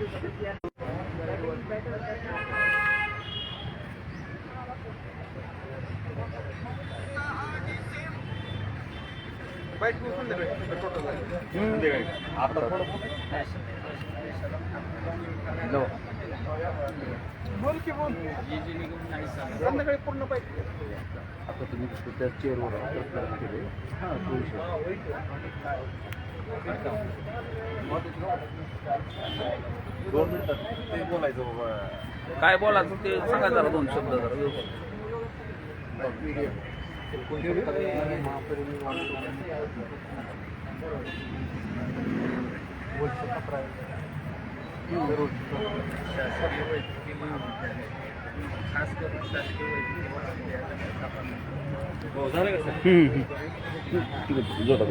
बोल की बोल संध्याकाळी पूर्ण पाहिजे आता तुम्ही त्या चेअरवर केले हां दोन मिनिटात ते बोलायचं बाबा काय बोलायचं ते सांगा जरा दोन शब्द जरा खास करून शासकीय वैद्यकीय हो झालं का सर? ठीक आहे जोडा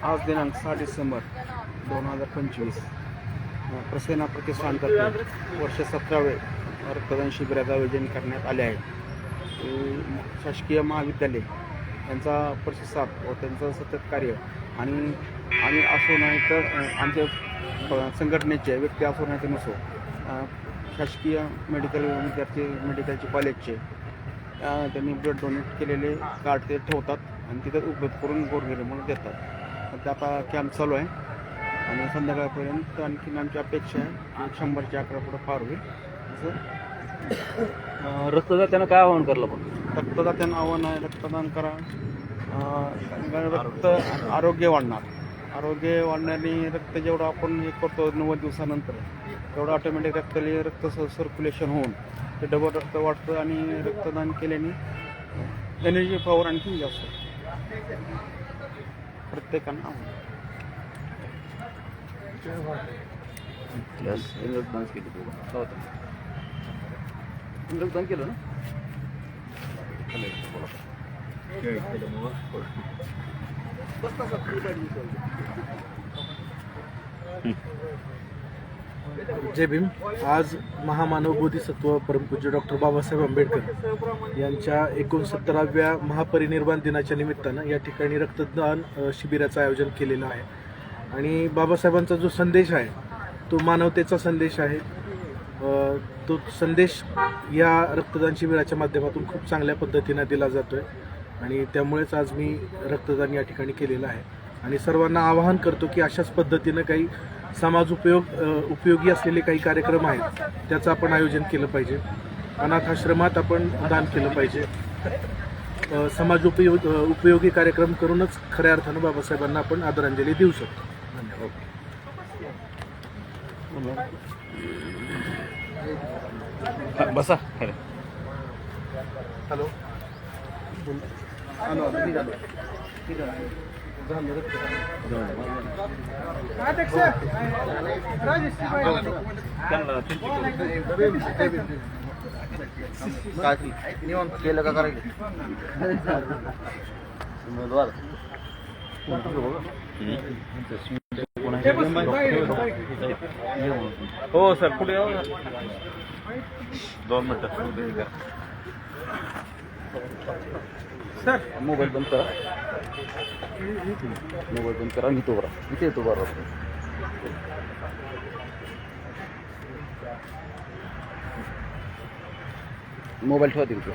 आज दिनांक 6 डिसेंबर 2025 प्रसेना प्रतिष्ठानतर्फे वर्ष 17वे रक्तदान शिबिराचं आयोजन करण्यात आले आहे. शासकीय महाविद्यालय यांचा प्रतिसाद व त्यांचं सतत कार्य आणि आम्ही असो नाही तर आमच्या संघटनेचे व्यक्ती असो नाही तर नसो शासकीय मेडिकलचे कॉलेजचे त्यांनी ब्लड डोनेट केलेले कार्ड ते ठेवतात आणि तिथं उपलब्ध करून गोरगरीब म्हणून देतात. तर आता कॅम्प चालू आहे आणि संध्याकाळपर्यंत आणखीन आमची अपेक्षा आहे की 100च्या आकडा पुढं पार होईल. असं रक्तदात्यानं काय आवाहन करलं पण रक्तदात्यांना आव्हान आहे रक्तदान करा. रक्त आरोग्य वाढण्याने रक्त जेवढं आपण हे करतो 90 दिवसानंतर तेवढं ऑटोमॅटिक रक्त सर्क्युलेशन होऊन ते डबल रक्त वाढतं आणि रक्तदान केल्याने एनर्जी पॉवर आणखी जास्त प्रत्येकानं आव्हान. इंद्रदान केलं इंद्रदान केलं ना जय भीम. आज महामानव बोधिसत्व परमपूज्य डॉक्टर बाबासाहेब आंबेडकर यांच्या 69व्या महापरिनिर्वाण दिनाच्या निमित्तानं या ठिकाणी रक्तदान शिबिराचं आयोजन केलेलं आहे. आणि बाबासाहेबांचा जो संदेश आहे तो मानवतेचा संदेश आहे. तो संदेश या रक्तदान शिबिराच्या माध्यमातून खूप चांगल्या पद्धतीनं दिला जातो आहे आणि त्यामुळेच आज मी रक्तदान या ठिकाणी केलेलं आहे. आणि सर्वांना आवाहन करतो की अशाच पद्धतीनं काही उपयोगी असलेले काही कार्यक्रम आहेत त्याचं आपण आयोजन केलं पाहिजे. अनाथ आश्रमात आपण दान केलं पाहिजे. उपयोगी कार्यक्रम करूनच खऱ्या अर्थानं बाबासाहेबांना आपण आदरांजली देऊ शकतो. धन्यवाद. बसा हॅलो केलं का करायचं हो सर पुढे 2 मिनिटं सर मोबाईल बंद करा मी तो बरा इथे येतो बरा मोबाईल ठेवा तिथे.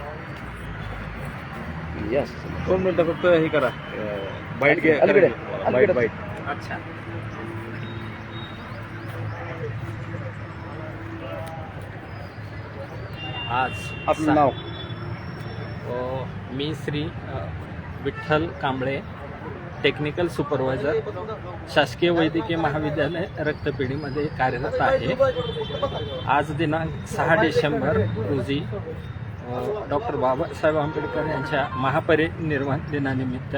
यस 2 मिनिटं फक्त हे करा बाईट घ्या बाईट. अच्छा आज आपलं नाव मी श्री विठ्ठल कांबळे टेक्निकल सुपरवायझर शासकीय वैद्यकीय महाविद्यालय रक्तपेढीमध्ये कार्यरत आहे. आज दिनांक 6 डिसेंबर रोजी डॉक्टर बाबासाहेब आंबेडकर यांच्या महापरिनिर्वाण दिनानिमित्त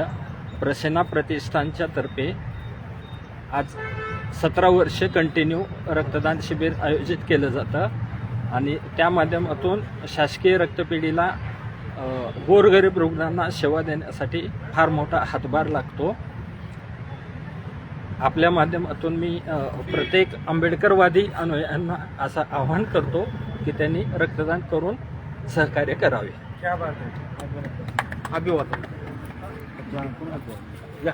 प्रसेना प्रतिष्ठानच्या तर्फे आज 17 वर्षे कंटिन्यू रक्तदान शिबिर आयोजित केलं जातं आणि त्या माध्यमातून शासकीय रक्तपेढीला गोरगरीब रुग्णांना सेवा देण्यासाठी फार मोठा हातभार लागतो. आपल्या माध्यमातून मी प्रत्येक आंबेडकरवादी अनुयायांना असं आवाहन करतो की त्यांनी रक्तदान करून सहकार्य करावे. अभिवादन या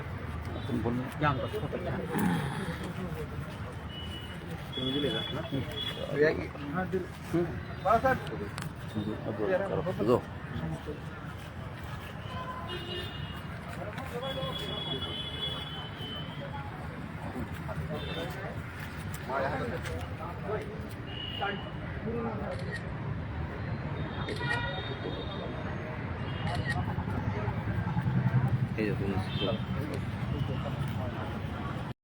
या अंगात. तुम्ही दिले का? जो हे